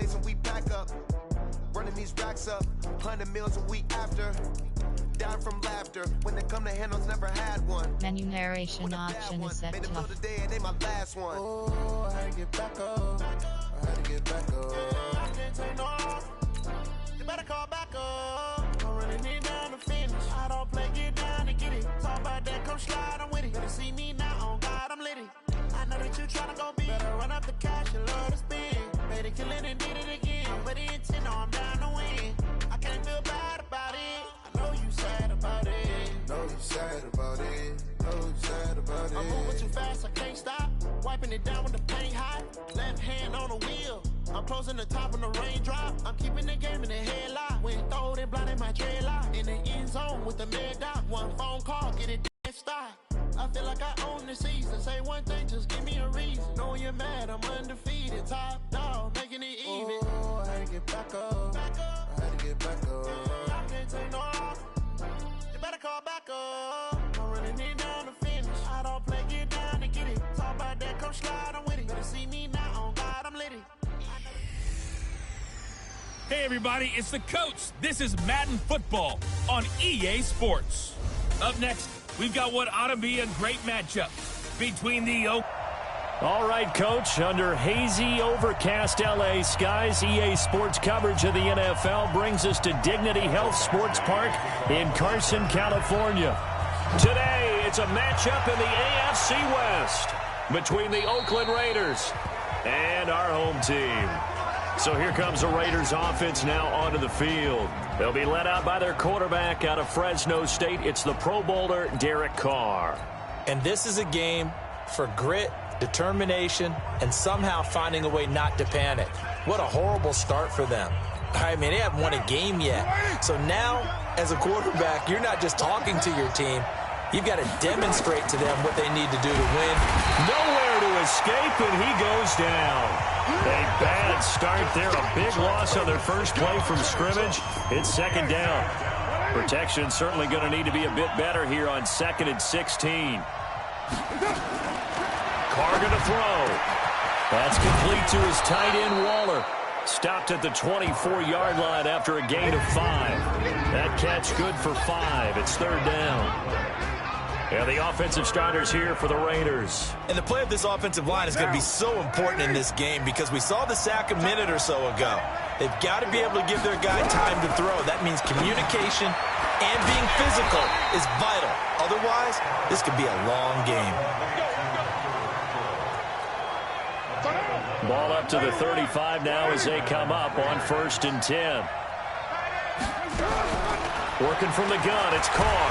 place and we pack up. Running these racks up, 100 meals a week after. Down from laughter, when they come to handles, never had one. Menu narration option is set Made to them today and they my last one. Oh, I had to get back up. I had to get back up. I can't take no off. You better call back up. I'm running it down to finish. I don't play, get down to get it. Talk about that, come slide, I'm with it. Better see me now, on God, I'm litty. I know that you tryna go big. Better run up the cash and love to spend. Made it, kill it, and did it again. But the intent, no, I'm down to win. I can't feel bad about it. I know you sad about it. Know you sad about it. Know you sad about it. I'm moving too fast, I can't stop. Wiping it down with the paint hot. Left hand on the wheel. I'm closing the top when the raindrop. I'm keeping the game in the headlock. When throwed and blinded my dreadlock. In the end zone with the mad dot. One phone call, get it stop. I feel like I own the season. Say one thing, just give me a reason. Know you're mad, I'm undefeated. Top dog, making it even. Oh, I had to get back up. I had to get back up. I can't take no off. You better call back up. I'm running it down to finish. I don't play, get down to get it. Talk about that, come slide, I'm with it. Better see me now, on God, I'm litty. Hey everybody, it's the coach. This is Madden Football on EA Sports. Up next, we've got what ought to be a great matchup between the All right, Coach, under hazy, overcast LA skies, EA Sports coverage of the NFL brings us to Dignity Health Sports Park in Carson, California. Today, it's a matchup in the AFC West between the Oakland Raiders and our home team. So here comes the Raiders offense now onto the field. They'll be led out by their quarterback out of Fresno State. It's the Pro Bowler, Derek Carr. And this is a game for grit, determination, and somehow finding a way not to panic. What a horrible start for them. I mean, they haven't won a game yet. So now, as a quarterback, you're not just talking to your team. You've got to demonstrate to them what they need to do to win. Nowhere to escape, and he goes down. A bad start there. A big loss on their first play from scrimmage. It's second down. Protection certainly going to need to be a bit better here on 2nd and 16. Carr going to throw. That's complete to his tight end, Waller. Stopped at the 24-yard line after a gain of 5. That catch good for 5. It's third down. And the offensive starters here for the Raiders. And the play of this offensive line is going to be so important in this game because we saw the sack a minute or so ago. They've got to be able to give their guy time to throw. That means communication and being physical is vital. Otherwise, this could be a long game. Ball up to the 35 now as they come up on 1st and 10. Working from the gun, it's Carr.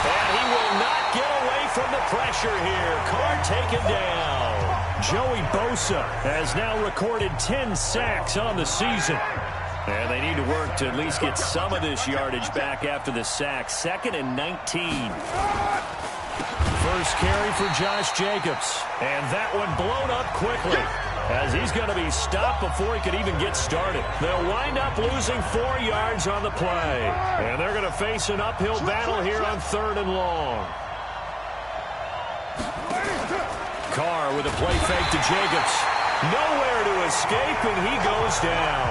And he will not get away from the pressure here. Carr taken down. Joey Bosa has now recorded 10 sacks on the season. And they need to work to at least get some of this yardage back after the sack. 2nd and 19. First carry for Josh Jacobs. And that one blown up quickly, as he's going to be stopped before he could even get started. They'll wind up losing 4 yards on the play. And they're going to face an uphill battle here on 3rd and long. Carr with a play fake to Jacobs. Nowhere to escape, and he goes down.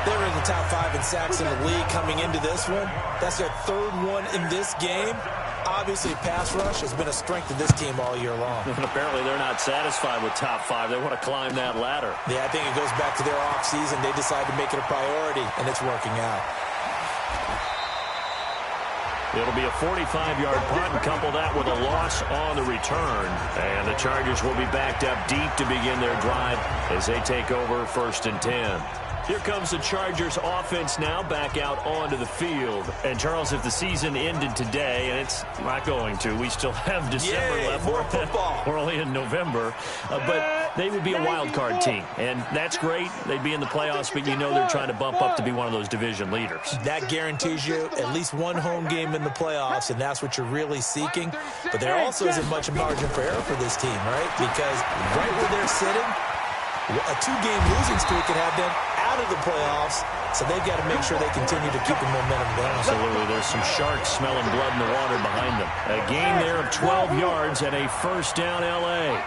They're in the top 5 in sacks in the league coming into this one. That's their 3rd one in this game. Obviously, pass rush has been a strength of this team all year long. And apparently they're not satisfied with top 5. They want to climb that ladder. Yeah, I think it goes back to their offseason. They decided to make it a priority, and it's working out. It'll be a 45-yard punt, and couple that with a loss on the return. And the Chargers will be backed up deep to begin their drive as they take over 1st and 10. Here comes the Chargers offense now back out onto the field. And, Charles, if the season ended today, and it's not going to, we still have December left. More football. We're only in November. But they would be a wild card team. And that's great. They'd be in the playoffs, but you know they're trying to bump up to be one of those division leaders. That guarantees you at least one home game in the playoffs, and that's what you're really seeking. But there also isn't much margin for error for this team, right? Because right where they're sitting, a 2-game losing streak could have them out of the playoffs, so they've got to make sure they continue to keep the momentum going. Absolutely. There's some sharks smelling blood in the water behind them. A gain there of 12 yards and a first down L.A.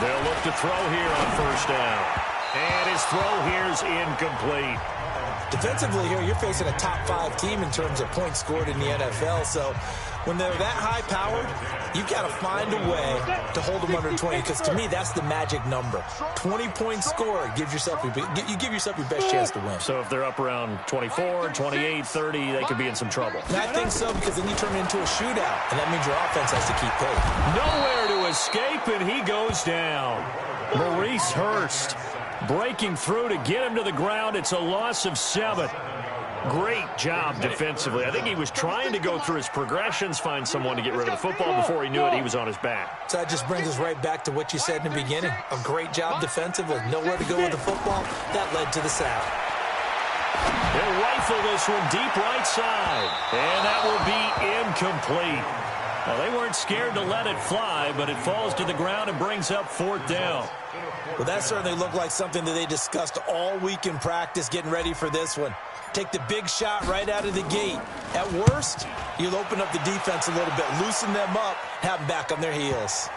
They'll look to throw here on first down. And his throw here is incomplete. Defensively here, you're facing a top 5 team in terms of points scored in the NFL. So when they're that high-powered, you've got to find a way to hold them under 20, because to me, that's the magic number. 20 points scored, you give yourself your best chance to win. So if they're up around 24, 28, 30, they could be in some trouble. And I think so, because then you turn it into a shootout, and that means your offense has to keep pace. Nowhere to escape, and he goes down. Maurice Hurst breaking through to get him to the ground. It's a loss of 7. Great job defensively. I think he was trying to go through his progressions, find someone to get rid of the football. Before he knew it, he was on his back. So that just brings us right back to what you said in the beginning. A great job defensively. Nowhere to go with the football. That led to the sack. They'll rifle this one deep right side. And that will be incomplete. Well, they weren't scared to let it fly, but it falls to the ground and brings up 4th down. Well, that certainly looked like something that they discussed all week in practice, getting ready for this one. Take the big shot right out of the gate. At worst, you'll open up the defense a little bit, loosen them up, have them back on their heels.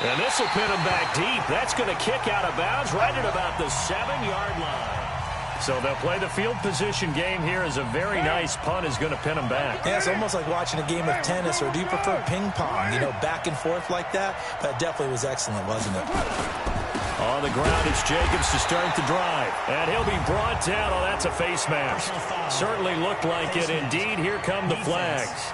And this will pin them back deep. That's going to kick out of bounds right at about the 7-yard line. So they'll play the field position game here as a very nice punt is going to pin them back. Yeah, it's almost like watching a game of tennis, or do you prefer ping pong? You know, back and forth like that? That definitely was excellent, wasn't it? On the ground, it's Jacobs to start the drive. And he'll be brought down. Oh, that's a face mask. Certainly looked like it. Indeed, here come the flags.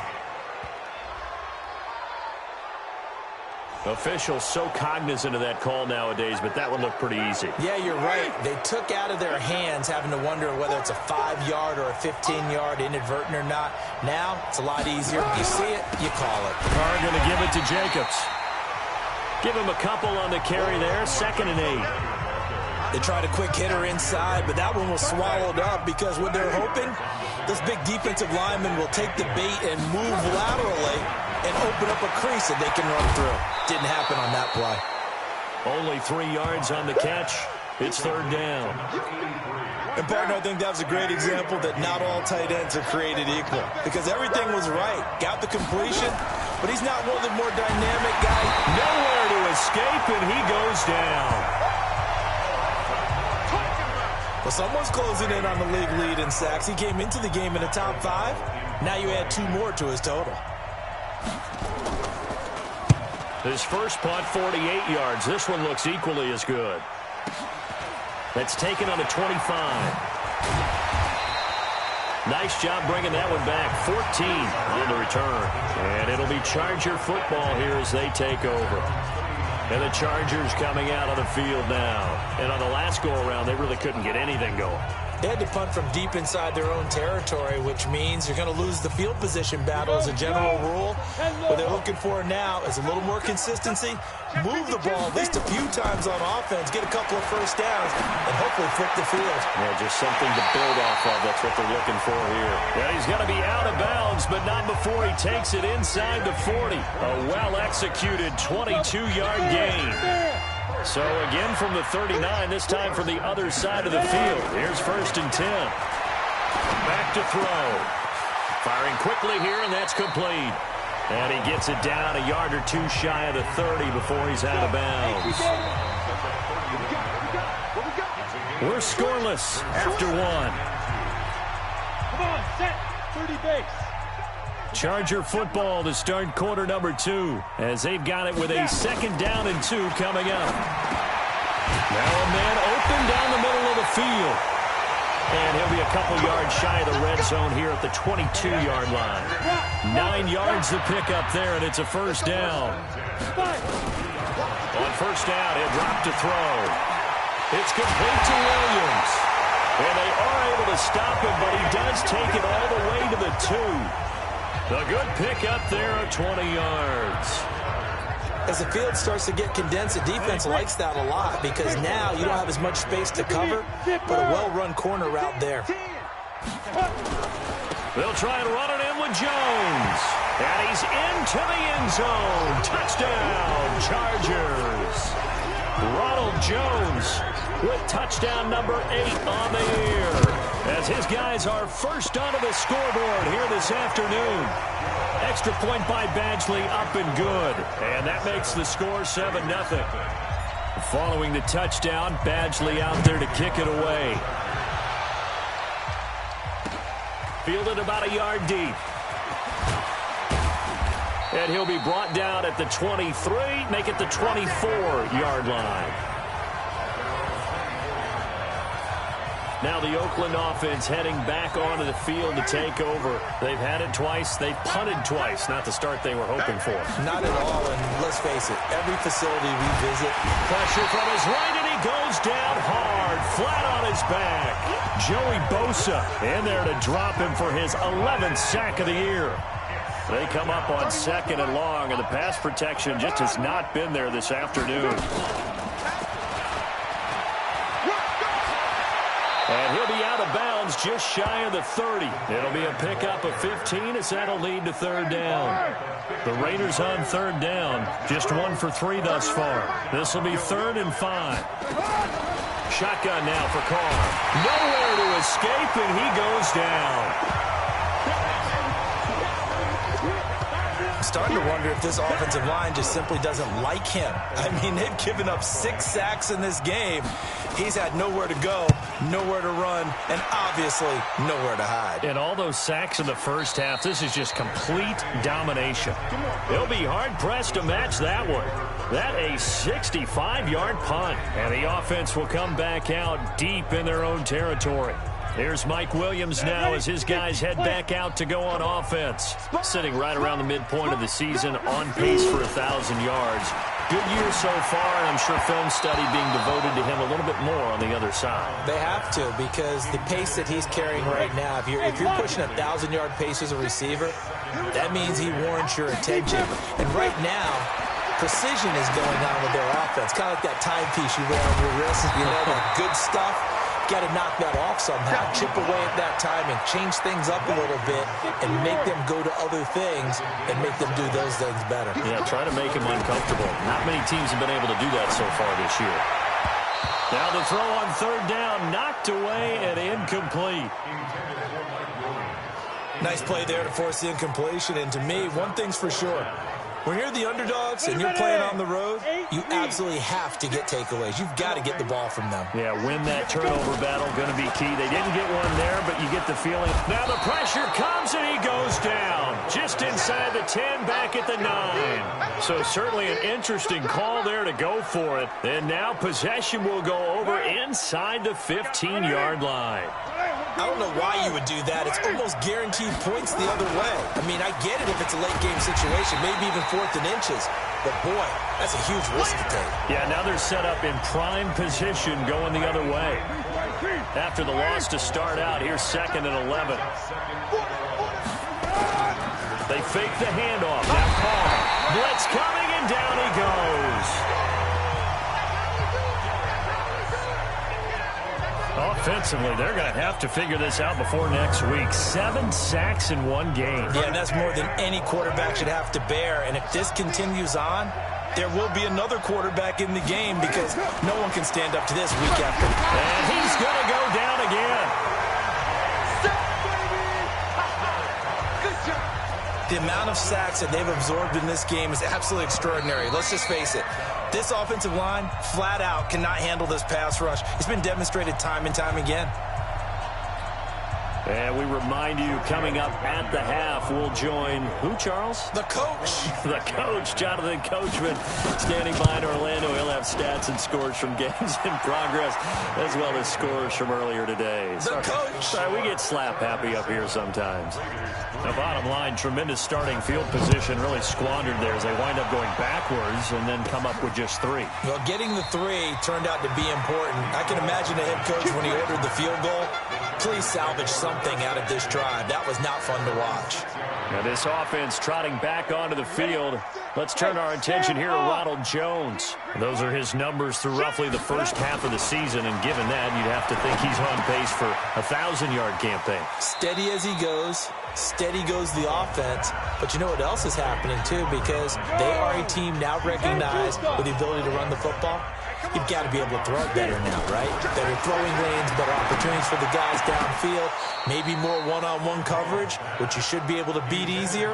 Officials so cognizant of that call nowadays, but that one looked pretty easy. Yeah, you're right. They took out of their hands having to wonder whether it's a 5-yard or a 15-yard inadvertent or not. Now, it's a lot easier. You see it, you call it. Carr going to give it to Jacobs. Give him a couple on the carry there. 2nd and 8. They tried a quick hitter inside, but that one was swallowed up because what they're hoping, this big defensive lineman will take the bait and move laterally and open up a crease that they can run through. Didn't happen on that play. Only 3 yards on the catch. It's 3rd down. And, partner, I think that was a great example that not all tight ends are created equal, because everything was right. Got the completion, but he's not one of the more dynamic guys. Nowhere to escape, and he goes down. Well, someone's closing in on the league lead in sacks. He came into the game in the top 5. Now you add 2 more to his total. His first punt, 48 yards. This one looks equally as good. That's taken on a 25. Nice job bringing that one back. 14 on the return. And it'll be Charger football here as they take over. And the Chargers coming out on the field now. And on the last go-around, they really couldn't get anything going. They had to punt from deep inside their own territory, which means you're going to lose the field position battle as a general rule. What they're looking for now is a little more consistency, move the ball at least a few times on offense, get a couple of first downs, and hopefully flip the field. Yeah, just something to build off of. That's what they're looking for here. Yeah, he's going to be out of bounds, but not before he takes it inside the 40. A well-executed 22-yard gain. So again from the 39, this time from the other side of the field. Here's 1st and 10. Back to throw. Firing quickly here, and that's complete. And he gets it down a yard or 2 shy of the 30 before he's out of bounds. We're scoreless after 1. Come on, set, 30 base. Charger football to start quarter number 2 as they've got it with a 2nd down and 2 coming up. Now a man open down the middle of the field. And he'll be a couple yards shy of the red zone here at the 22-yard line. 9 yards to pick up there, and it's a 1st down. On 1st down, he'll drop to throw. It's complete to Williams. And they are able to stop him, but he does take it all the way to the 2. A good pick up there at 20 yards. As the field starts to get condensed, the defense likes that a lot because now you don't have as much space to cover, but a well-run corner route there. They'll try and run it in with Jones. And he's into the end zone. Touchdown, Chargers. Ronald Jones with touchdown number 8 on the year, as his guys are first onto the scoreboard here this afternoon. Extra point by Badgley, up and good. And that makes the score 7-0. Following the touchdown, Badgley out there to kick it away. Fielded about a yard deep. And he'll be brought down at the 23, make it the 24-yard line. Now the Oakland offense heading back onto the field to take over. They've had it twice. They've punted twice. Not the start they were hoping for. Not at all, and let's face it, every facility we visit. Pressure from his right, and he goes down hard, flat on his back. Joey Bosa in there to drop him for his 11th sack of the year. They come up on 2nd and long, and the pass protection just has not been there this afternoon. And he'll be out of bounds just shy of the 30. It'll be a pickup of 15 as that'll lead to 3rd down. The Raiders on 3rd down, just 1 for 3 thus far. This will be 3rd and 5. Shotgun now for Carr. Nowhere to escape, and he goes down. Starting to wonder if this offensive line just simply doesn't like him. I mean, they've given up 6 sacks in this game. He's had nowhere to go, nowhere to run, and obviously nowhere to hide. And all those sacks in the first half, this is just complete domination. They'll be hard-pressed to match that one. That a 65-yard punt. And the offense will come back out deep in their own territory. Here's Mike Williams now as his guys head back out to go on offense. Sitting right around the midpoint of the season, on pace for 1,000 yards. Good year so far, and I'm sure film study being devoted to him a little bit more on the other side. They have to, because the pace that he's carrying right now, if you're pushing 1,000-yard pace as a receiver, that means he warrants your attention. And right now, precision is going on with their offense. Kind of like that timepiece you wear on your wrist, you know, that good stuff. Got to knock that off somehow, chip away at that timing, change things up a little bit, and make them go to other things and make them do those things better. Yeah, try to make them uncomfortable. Not many teams have been able to do that so far this year. Now the throw on 3rd down, knocked away and incomplete. Nice play there to force the incompletion, and to me, one thing's for sure. When you're the underdogs and you're playing on the road, you absolutely have to get takeaways. You've got to get the ball from them. Yeah, win that turnover battle, going to be key. They didn't get one there, but you get the feeling. Now the pressure comes, and he goes down. Just inside the 10, back at the 9. So certainly an interesting call there to go for it. And now possession will go over inside the 15-yard line. I don't know why you would do that. It's almost guaranteed points the other way. I mean, I get it if it's a late-game situation, maybe even 4th and inches. But, boy, that's a huge risk to take. Yeah, now they're set up in prime position going the other way. After the loss to start out, here's 2nd and 11. They fake the handoff. Now Carr. Blitz coming, and down he goes. Offensively, they're going to have to figure this out before next week. 7 sacks in one game. Yeah, and that's more than any quarterback should have to bear. And if this continues on, there will be another quarterback in the game because no one can stand up to this week after. And he's going to go down again. The amount of sacks that they've absorbed in this game is absolutely extraordinary. Let's just face it. This offensive line, flat out, cannot handle this pass rush. It's been demonstrated time and time again. And we remind you, coming up at the half, we'll join who, Charles? The coach. The coach, Jonathan Coachman, standing by in Orlando. He'll have stats and scores from games in progress, as well as scores from earlier today. The coach. Sorry, we get slap happy up here sometimes. The bottom line, tremendous starting field position, really squandered there as they wind up going backwards and then come up with just 3. Well, getting the 3 turned out to be important. I can imagine the head coach when he ordered the field goal. Please salvage something out of this drive. That was not fun to watch. Now this offense trotting back onto the field. Let's turn our attention here to Ronald Jones. Those are his numbers through roughly the first half of the season, and given that, you'd have to think he's on pace for a 1,000-yard campaign. Steady as he goes. Steady goes the offense. But you know what else is happening, too, because they are a team now recognized with the ability to run the football. you've got to be able to throw it better now, right? Better throwing lanes, better opportunities for the guys downfield, maybe more one-on-one coverage, which you should be able to beat easier.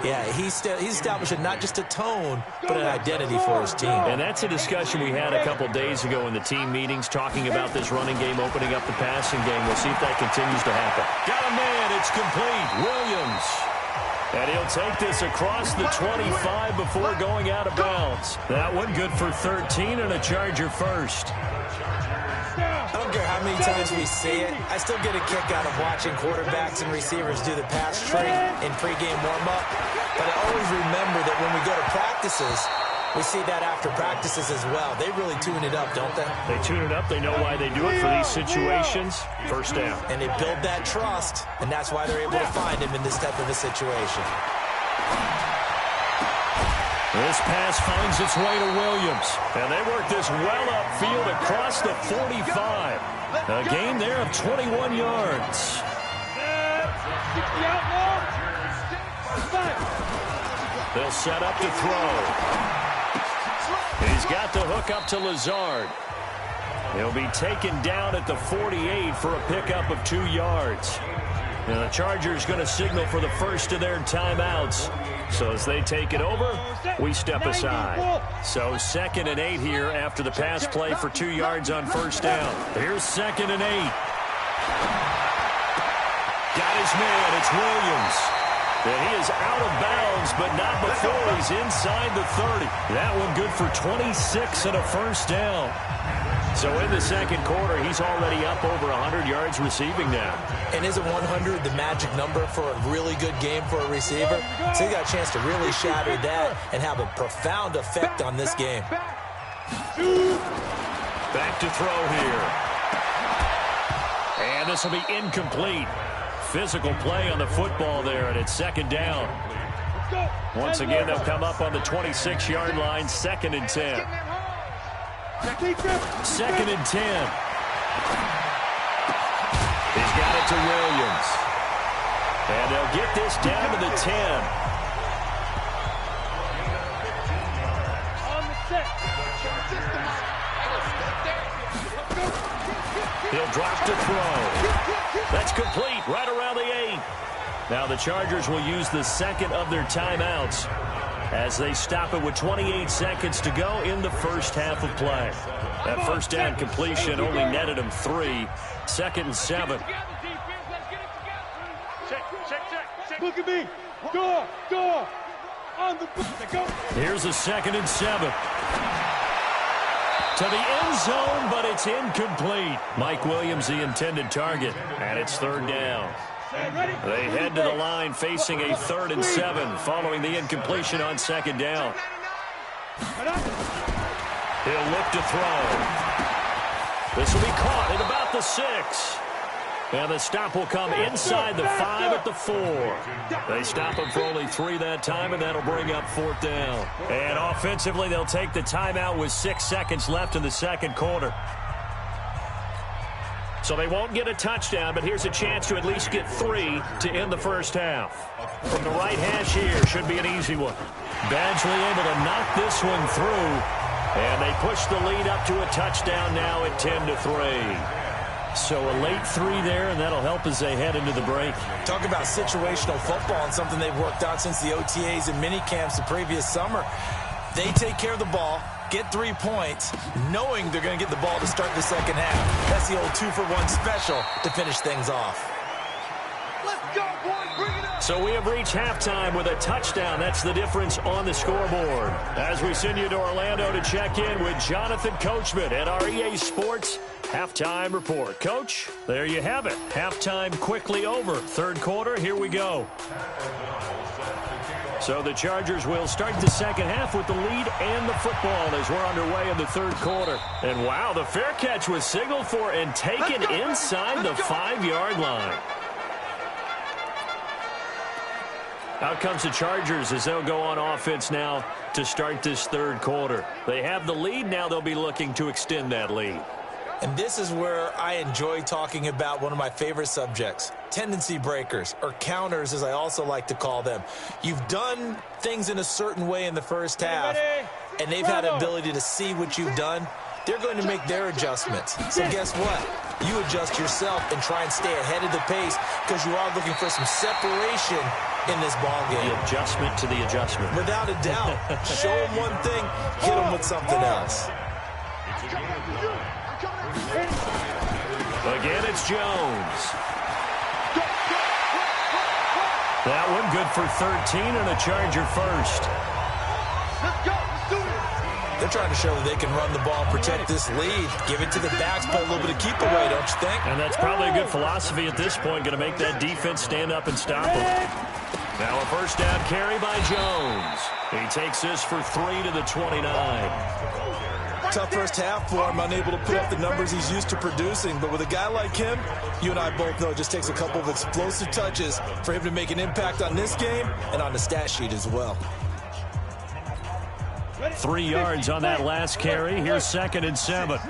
Yeah, he's establishing not just a tone, but an identity for his team. And that's a discussion we had a couple days ago in the team meetings, talking about this running game opening up the passing game. We'll see if that continues to happen. Got a man. It's complete. Williams. And he'll take this across the 25 before going out of bounds. That one good for 13 and a Charger first. I don't care how many times we see it. I still get a kick out of watching quarterbacks and receivers do the pass tree in pregame warm-up. But I always remember that when we go to practices, we see that after practices as well. They really tune it up, don't they? They tune it up. They know why they do it for these situations. First down. And they build that trust, and that's why they're able to find him in this type of a situation. This pass finds its way to Williams. And they work this well upfield across the 45. A gain there of 21 yards. They'll set up to throw. He's got the hook up to Lazard. He'll be taken down at the 48 for a pickup of 2 yards. And the Chargers going to signal for the first of their timeouts. So as they take it over, we step aside. So 2nd and 8 here after the pass play for 2 yards on first down. Here's 2nd and 8. Got his man. It's Williams. And he is out of bounds, but not before he's inside the 30. That one good for 26 and a first down. So in the second quarter, he's already up over 100 yards receiving now. And isn't 100 the magic number for a really good game for a receiver? So he got a chance to really shatter that and have a profound effect on this game. Back to throw here. And this will be incomplete. Physical play on the football there, and it's 2nd down. Once again, they'll come up on the 26-yard line, 2nd and 10. 2nd and 10. He's got it to Williams. And they'll get this down to the 10. He'll drop to throw. That's complete right around the 8. Now the Chargers will use the second of their timeouts as they stop it with 28 seconds to go in the first half of play. That first down completion only netted them 3. 2nd and 7. Look at me. Door. On the go. Here's a 2nd and 7. To the end zone, but it's incomplete. Mike Williams, the intended target, and it's 3rd down. They head to the line facing a 3rd and 7 following the incompletion on 2nd down. He'll look to throw. This will be caught at about the 6. And the stop will come inside the 5 at the 4. They stop him for only 3 that time, and that'll bring up 4th down. And offensively, they'll take the timeout with 6 seconds left in the second quarter. So they won't get a touchdown, but here's a chance to at least get 3 to end the first half. From the right hash here, should be an easy one. Badgley able to knock this one through, and they push the lead up to a touchdown now at 10-3. So a late 3 there, and that'll help as they head into the break. Talk about situational football and something they've worked out since the OTAs and mini camps the previous summer. They take care of the ball, get 3 points, knowing they're going to get the ball to start the second half. That's the old 2-for-1 special to finish things off. Let's go, boys. Bring it up. So we have reached halftime with a touchdown. That's the difference on the scoreboard. As we send you to Orlando to check in with Jonathan Coachman at our EA Sports Halftime Report. Coach, there you have it. Halftime quickly over. 3rd quarter, here we go. So the Chargers will start the second half with the lead and the football as we're underway in the 3rd quarter. And wow, the fair catch was signaled for and taken inside the 5-yard line. Out comes the Chargers as they'll go on offense now to start this 3rd quarter. They have the lead. Now they'll be looking to extend that lead. And this is where I enjoy talking about one of my favorite subjects, tendency breakers, or counters as I also like to call them. You've done things in a certain way in the first half, and they've had the ability to see what you've done they're going to make their adjustments. So guess what? You adjust yourself and try and stay ahead of the pace because you are looking for some separation in this ball game. The adjustment to the adjustment. Without a doubt. Show them one thing, hit them with something else. Again, it's Jones. That one good for 13 and a Charger first. They're trying to show that they can run the ball, protect this lead, give it to the backs, play a little bit of keep away, don't you think? And that's probably a good philosophy at this point, going to make that defense stand up and stop them. Now a first down carry by Jones. He takes this for 3 to the 29. Tough first half for him, unable to put up the numbers he's used to producing. But with a guy like him, you and I both know it just takes a couple of explosive touches for him to make an impact on this game and on the stat sheet as well. 3 yards on that last carry. Here's 2nd and 7.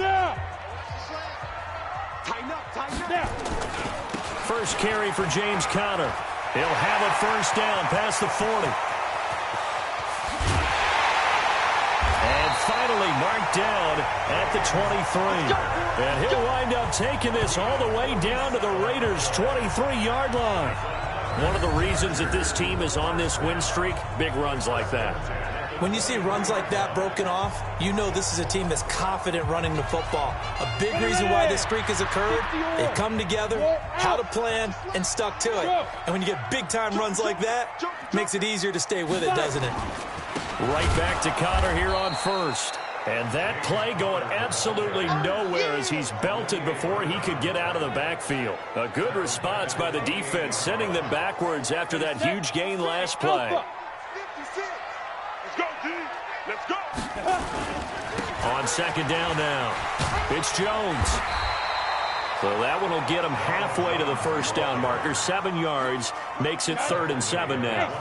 First carry for James Conner. He'll have a first down past the 40. And finally marked down at the 23. And he'll wind up taking this all the way down to the Raiders' 23-yard line. One of the reasons that this team is on this win streak, big runs like that. When you see runs like that broken off, you know this is a team that's confident running the football. A big reason why this streak has occurred, they've come together, had a plan, and stuck to it. And when you get big-time runs like that, it makes it easier to stay with it, doesn't it? Right back to Conner here on first. And that play going absolutely nowhere as he's belted before he could get out of the backfield. A good response by the defense, sending them backwards after that huge gain last play. Let's go. On second down now, it's Jones. So that one will get him halfway to the first down marker. 7 yards, makes it 3rd and 7 now.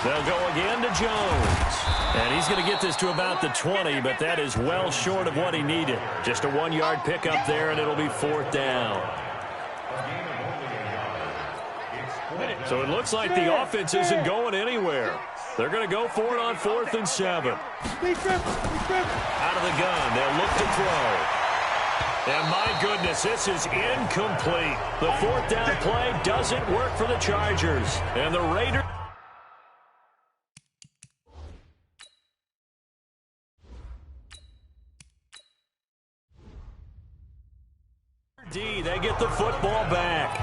They'll go again to Jones. And he's going to get this to about the 20, but that is well short of what he needed. Just a 1-yard pickup there, and it'll be 4th down. So it looks like the offense isn't going anywhere. They're going to go for it on 4th and 7. Out of the gun, they'll look to throw. And my goodness, this is incomplete. The 4th down play doesn't work for the Chargers. And the Raiders... They get the football back.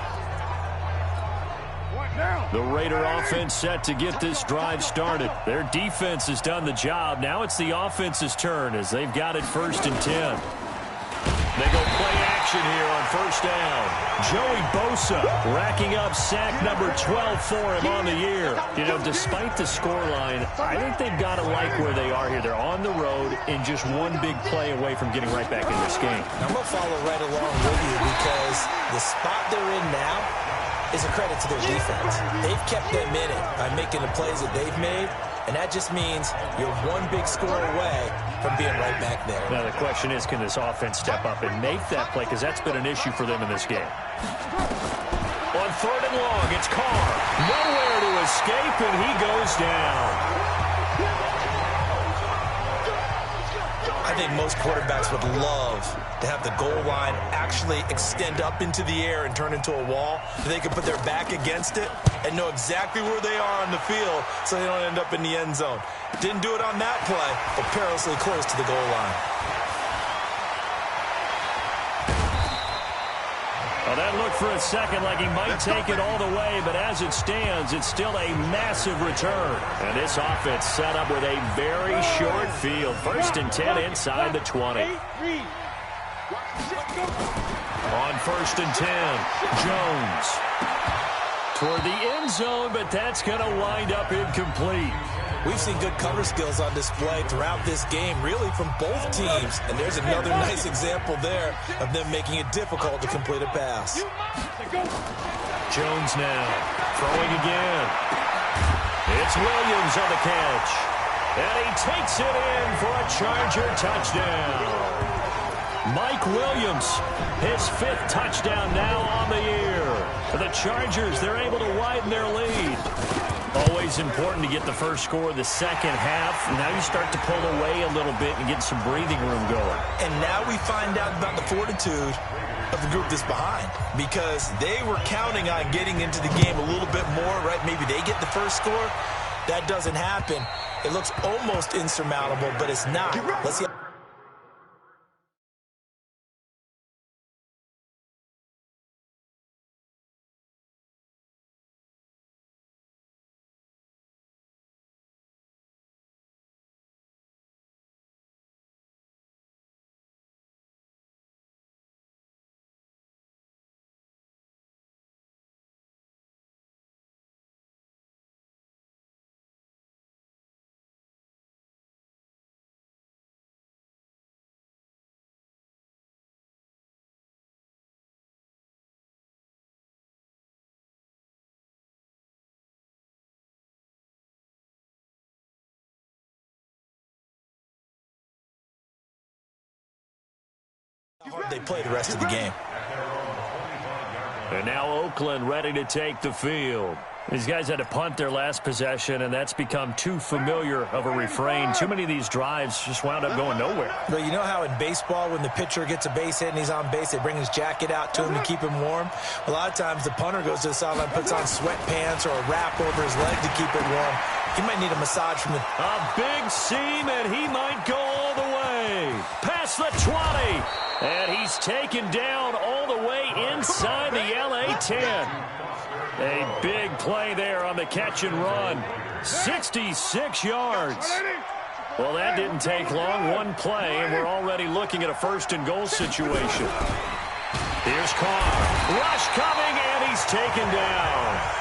The Raider offense set to get this drive started. Their defense has done the job. Now it's the offense's turn as they've got it 1st and 10. They go play action here on first down. Joey Bosa racking up sack number 12 for him on the year. You know, despite the scoreline, I think they've got to like where they are here. They're on the road and just one big play away from getting right back in this game. I'm going to follow right along with you because the spot they're in now is a credit to their defense. They've kept them in it by making the plays that they've made, and that just means you're one big score away from being right back there. Now the question is, can this offense step up and make that play, because that's been an issue for them in this game. On 3rd and long, it's Carr. Nowhere to escape, and he goes down. I think most quarterbacks would love to have the goal line actually extend up into the air and turn into a wall. They can put their back against it and know exactly where they are on the field so they don't end up in the end zone. Didn't do it on that play, but perilously close to the goal line. Well, that looked for a second like he might take it all the way, but as it stands, it's still a massive return. And this offense set up with a very short field. 1st and 10 inside the 20. On 1st and 10, Jones. Toward the end zone, but that's going to wind up incomplete. We've seen good cover skills on display throughout this game, really from both teams. And there's another nice example there of them making it difficult to complete a pass. Jones now throwing again. It's Williams on the catch. And he takes it in for a Charger touchdown. Mike Williams, his 5th touchdown now on the year. For the Chargers, they're able to widen their lead. Always important to get the first score of the second half. Now you start to pull away a little bit and get some breathing room going. And now we find out about the fortitude of the group that's behind, because they were counting on getting into the game a little bit more, right? Maybe they get the first score. That doesn't happen. It looks almost insurmountable, but it's not. Let's see. They play the rest of the game. And now Oakland ready to take the field. These guys had to punt their last possession, and that's become too familiar of a refrain. Too many of these drives just wound up going nowhere. But you know how in baseball, when the pitcher gets a base hit and he's on base, they bring his jacket out to him to keep him warm? A lot of times the punter goes to the sideline, puts on sweatpants or a wrap over his leg to keep it warm. He might need a massage from the... A big seam, and he might go all the way. Past the 20. And he's taken down all the way inside the LA 10. A big play there on the catch and run. 66 yards. Well, that didn't take long. One play, and we're already looking at a first-and-goal situation. Here's Carr. Rush coming, and he's taken down.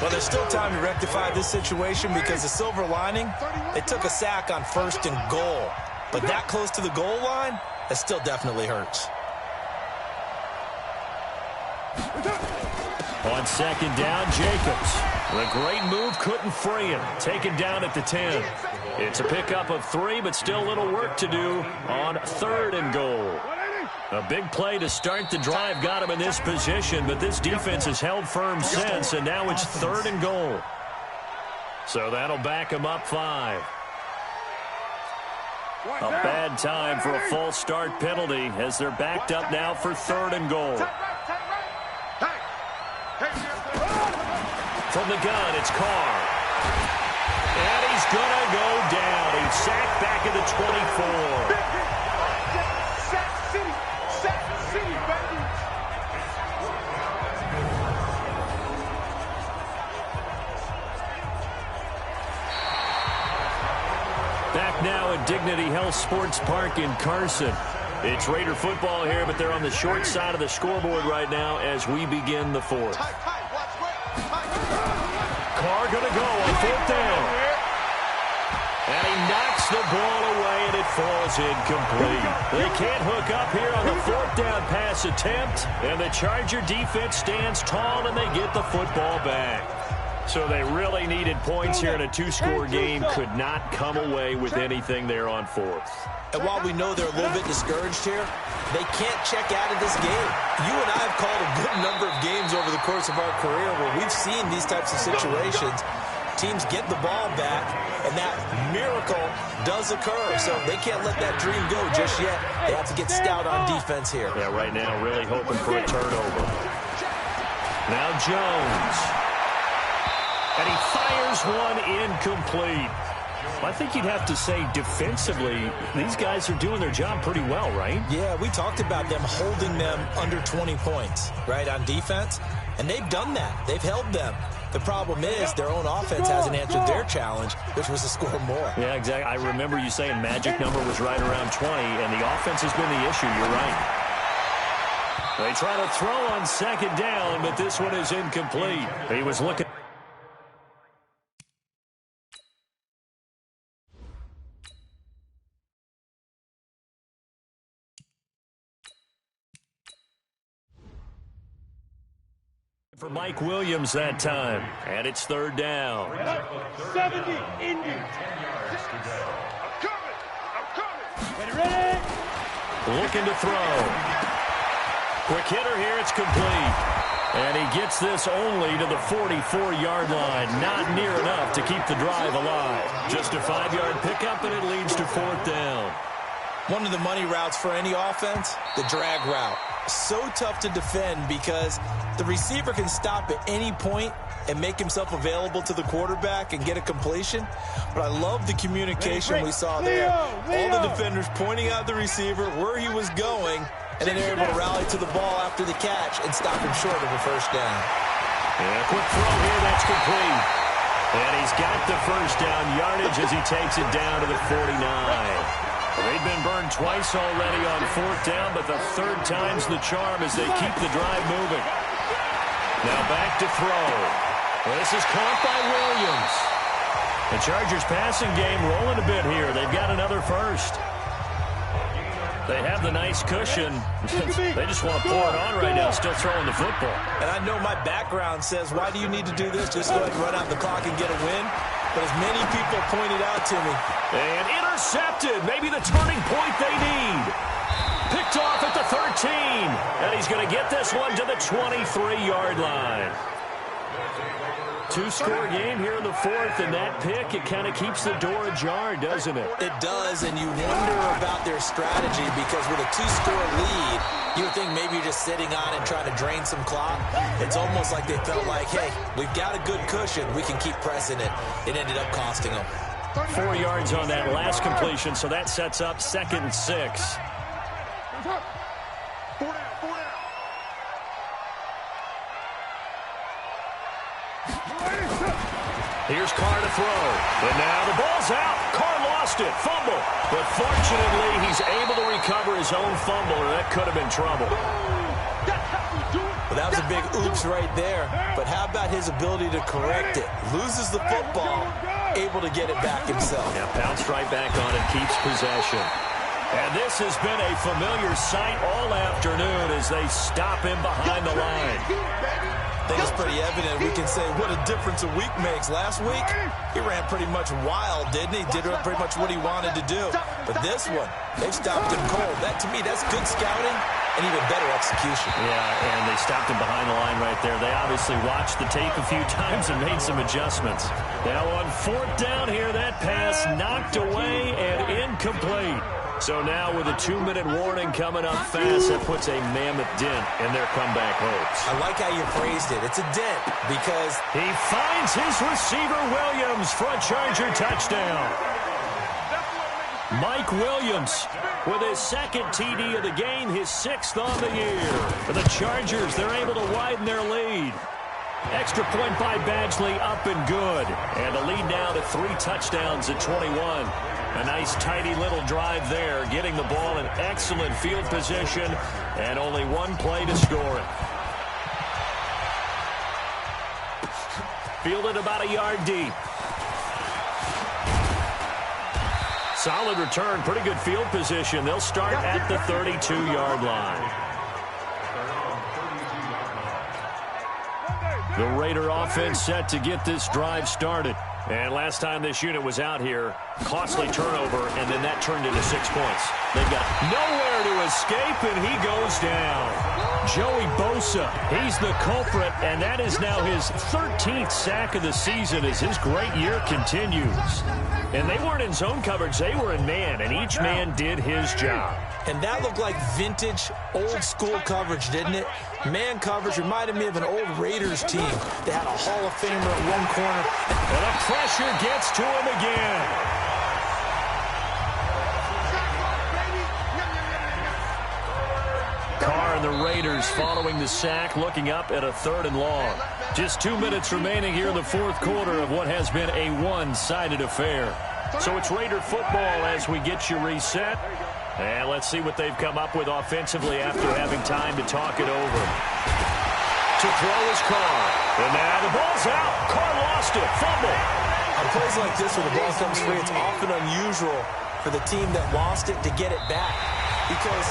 Well, there's still time to rectify this situation, because the silver lining, they took a sack on first and goal. But that close to the goal line, that still definitely hurts. On second down, Jacobs. The great move couldn't free him. Taken down at the 10. It's a pickup of 3, but still a little work to do on third and goal. A big play to start the drive got him in this position, but this defense has held firm since, and now it's third and goal. So that'll back him up 5. A bad time for a false start penalty as they're backed up now for third and goal. From the gun, it's Carr. And he's going to go down. He's sacked back at the 24. Back now at Dignity Health Sports Park in Carson. It's Raider football here, but they're on the short side of the scoreboard right now as we begin the fourth. Carr going to go on fourth down. And he knocks the ball away, and it falls incomplete. They can't hook up here on the fourth down pass attempt, and the Charger defense stands tall, and they get the football back. So they really needed points here in a 2-score game. Could not come away with anything there on fourth. And while we know they're a little bit discouraged here, they can't check out of this game. You and I have called a good number of games over the course of our career where we've seen these types of situations. Teams get the ball back, and that miracle does occur. So they can't let that dream go just yet. They have to get stout on defense here. Yeah, right now really hoping for a turnover. Now Jones. And he fires one incomplete. I think you'd have to say defensively, these guys are doing their job pretty well, right? Yeah, we talked about them holding them under 20 points, right, on defense. And they've done that. They've held them. The problem is their own offense hasn't answered their challenge, which was to score more. Yeah, exactly. I remember you saying magic number was right around 20, and the offense has been the issue. You're right. They try to throw on second down, but this one is incomplete. He was looking... for Mike Williams that time. And it's third down. 70 Indians. I'm coming. Ready? Looking to throw. Quick hitter here. It's complete. And he gets this only to the 44-yard line. Not near enough to keep the drive alive. Just a 5-yard pickup, and it leads to 4th down. One of the money routes for any offense, the drag route. So tough to defend because the receiver can stop at any point and make himself available to the quarterback and get a completion. But I love the communication we saw there. All the defenders pointing out the receiver, where he was going, and then they're able to rally to the ball after the catch and stop him short of a first down. And a quick throw here, that's complete. And he's got the first down yardage as he takes it down to the 49. They've been burned twice already on 4th down, but the 3rd time's the charm as they keep the drive moving. Now back to throw. This is caught by Williams. The Chargers passing game rolling a bit here. They've got another first. They have the nice cushion. They just want to pour it on right now, still throwing the football. And I know my background says, why do you need to do this? Just go ahead and run out the clock and get a win. But as many people pointed out to me. And intercepted. Maybe the turning point they need. Picked off at the 13. And he's going to get this one to the 23-yard line. 2-score game here in the 4th, and that pick, it kind of keeps the door ajar, doesn't it? It does, and you wonder about their strategy because with a 2-score lead, you would think maybe you're just sitting on and trying to drain some clock. It's almost like they felt like, hey, we've got a good cushion. We can keep pressing it. It ended up costing them. 4 yards on that last completion, so that sets up 2nd and 6. Here's Carr to throw. But now the ball's out. Carr lost it. Fumble. But fortunately, he's able to recover his own fumble, or that could have been trouble. Well, that was a big oops right there. But how about his ability to correct it? Loses the football, able to get it back himself. Yeah, bounced right back on it, keeps possession. And this has been a familiar sight all afternoon as they stop him behind the line. I think it's pretty evident. We can say what a difference a week makes. Last week, he ran pretty much wild, didn't he? Did pretty much what he wanted to do. But this one, they've stopped him cold. That, to me, that's good scouting and even better execution. Yeah, and they stopped him behind the line right there. They obviously watched the tape a few times and made some adjustments. Now on 4th down here, that pass knocked away and incomplete. So now with a 2-minute warning coming up fast, that puts a mammoth dent in their comeback hopes. I like how you phrased it. It's a dent because he finds his receiver Williams for a Charger touchdown. Mike Williams with his 2nd TD of the game, his 6th on the year. For the Chargers, they're able to widen their lead. Extra point by Badgley, up and good. And the lead now to 3 touchdowns at 21. A nice, tidy little drive there, getting the ball in excellent field position, and only 1 play to score it. Fielded about a yard deep. Solid return, pretty good field position. They'll start at the 32-yard line. The Raider offense set to get this drive started. And last time this unit was out here, costly turnover, and then that turned into 6 points. They've got nowhere to escape, and he goes down. Joey Bosa, he's the culprit, and that is now his 13th sack of the season as his great year continues. And they weren't in zone coverage, they were in man, and each man did his job. And that looked like vintage, old-school coverage, didn't it? Man coverage reminded me of an old Raiders team. They had a Hall of Famer at one corner. And the pressure gets to him again. Carr and the Raiders following the sack, looking up at a 3rd and long. Just 2 minutes remaining here in the 4th quarter of what has been a one-sided affair. So it's Raider football as we get you reset. And let's see what they've come up with offensively after having time to talk it over. To throw is Carr. And now the ball's out. Carr lost it. Fumble. On plays like this where the ball comes free, it's often unusual for the team that lost it to get it back. Because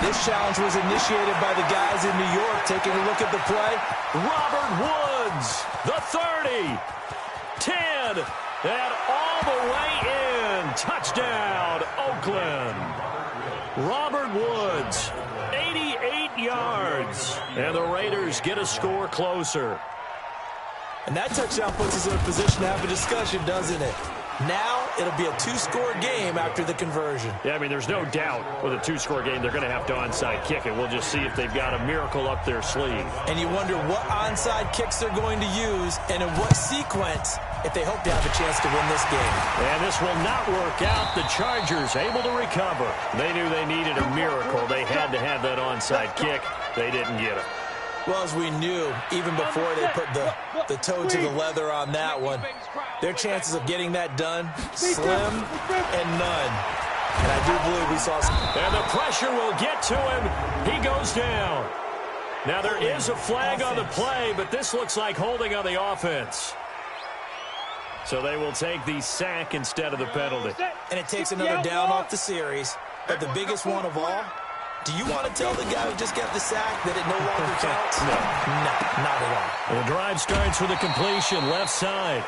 this challenge was initiated by the guys in New York. Taking a look at the play. Robert Woods, the 30, 10, and all the way in. touchdown, Oakland. Robert Woods, 88 yards. And the Raiders get a score closer. And that touchdown puts us in a position to have a discussion, doesn't it? Now it'll be a two-score game after the conversion. Yeah, I mean, there's no doubt with a two-score game they're going to have to onside kick it. We'll just see if they've got a miracle up their sleeve. And you wonder what onside kicks they're going to use and in what sequence if they hope to have a chance to win this game. And this will not work out. The Chargers able to recover. They knew they needed a miracle. They had to have that onside kick. They didn't get it. Well, as we knew, even before they put the toe to the leather on that one, their chances of getting that done, slim and none. And I do believe we saw some. And the pressure will get to him. He goes down. Now, there is a flag on the play, but this looks like holding on the offense. So they will take the sack instead of the penalty. And it takes another down off the series. But the biggest one of all, do you want to tell the guy who just got the sack that it no longer counts? No, not at all. The drive starts with a completion, left side.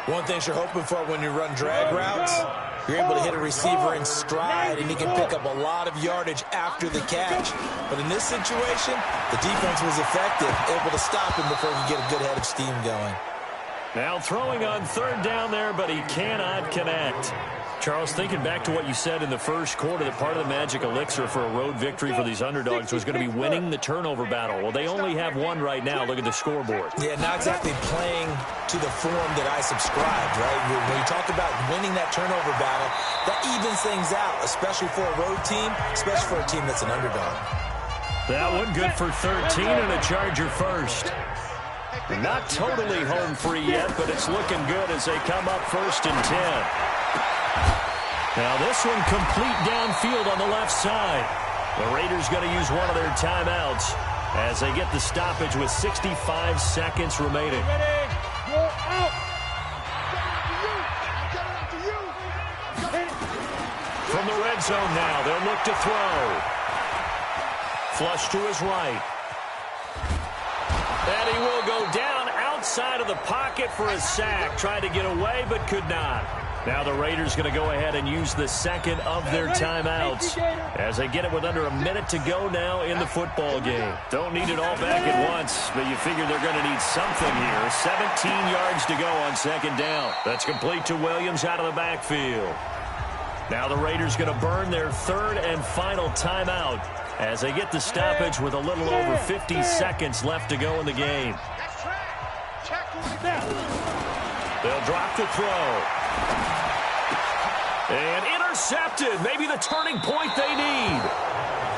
One thing you're hoping for when you run drag routes, you're able to hit a receiver in stride, and he can pick up a lot of yardage after the catch. But in this situation, the defense was effective, able to stop him before he could get a good head of steam going. Now throwing on third down there, but he cannot connect. Charles, thinking back to what you said in the first quarter, that part of the magic elixir for a road victory for these underdogs was going to be winning the turnover battle. Well, they only have one right now. Look at the scoreboard. Yeah, not exactly playing to the form that I subscribed, right? When you talk about winning that turnover battle, that evens things out, especially for a road team, especially for a team that's an underdog. That one good for 13 and a Charger first. Not totally home free yet, but it's looking good as they come up 1st and 10. Now this one complete downfield on the left side. The Raiders going to use one of their timeouts as they get the stoppage with 65 seconds remaining. From the red zone now, they'll look to throw. Flush to his right. And he will go down outside of the pocket for a sack. Tried to get away, but could not. Now the Raiders going to go ahead and use the second of their timeouts as they get it with under a minute to go now in the football game. Don't need it all back at once, but you figure they're going to need something here. 17 yards to go on second down. That's complete to Williams out of the backfield. Now the Raiders going to burn their third and final timeout as they get the stoppage with a little over 50 seconds left to go in the game. They'll drop the throw. And intercepted. Maybe the turning point they need.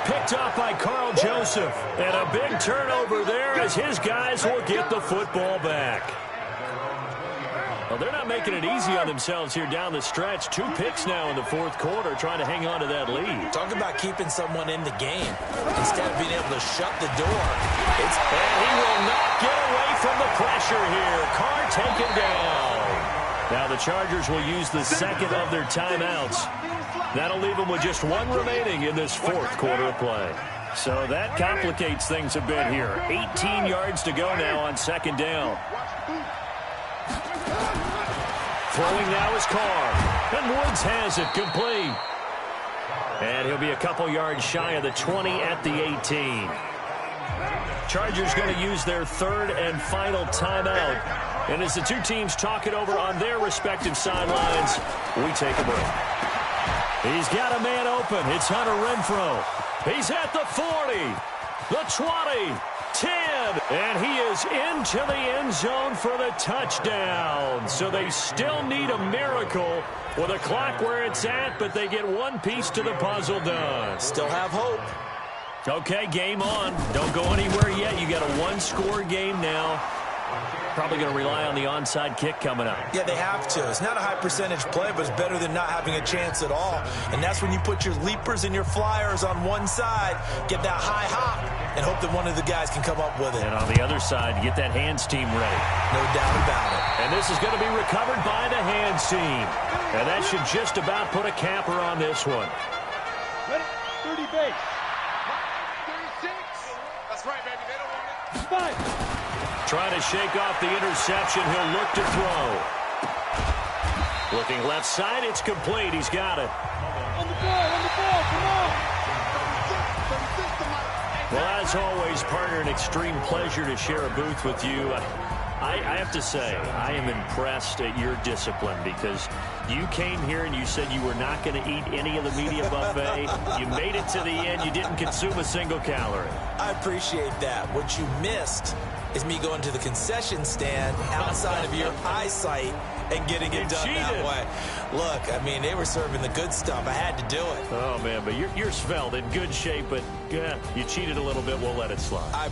Picked up by Carl Joseph. And a big turnover there as his guys will get the football back. Well, they're not making it easy on themselves here down the stretch. 2 picks now in the fourth quarter trying to hang on to that lead. Talk about keeping someone in the game instead of being able to shut the door. And he will not get away from the pressure here. Carr taken down. Now the Chargers will use the second of their timeouts. That'll leave them with just one remaining in this fourth quarter of play. So that complicates things a bit here. 18 yards to go now on second down. Throwing now is Carr. And Woods has it complete. And he'll be a couple yards shy of the 20 at the 18. Chargers going to use their third and final timeout. And as the two teams talk it over on their respective sidelines, we take a break. He's got a man open. It's Hunter Renfrow. He's at the 40, the 20, 10, and he is into the end zone for the touchdown. So they still need a miracle with a clock where it's at, but they get one piece to the puzzle done. Still have hope. Okay, game on. Don't go anywhere yet. You got a one-score game now. Probably going to rely on the onside kick coming up. Yeah, they have to. It's not a high percentage play, but it's better than not having a chance at all. And that's when you put your leapers and your flyers on one side, get that high hop, and hope that one of the guys can come up with it. And on the other side, get that hands team ready. No doubt about it. And this is going to be recovered by the hands team. And that should just about put a capper on this one. Ready? 30 base. 36. That's right, baby. They don't want it. 5. Trying to shake off the interception. He'll look to throw. Looking left side. It's complete. He's got it. On the ball, come on. Well, as always, partner, an extreme pleasure to share a booth with you. I have to say, I am impressed at your discipline because you came here and you said you were not going to eat any of the media buffet. You made it to the end. You didn't consume a single calorie. I appreciate that. What you missed is me going to the concession stand outside of your eyesight and getting it done that way. Look, I mean, they were serving the good stuff. I had to do it. Oh, man, but you're svelte, in good shape, but you cheated a little bit. We'll let it slide.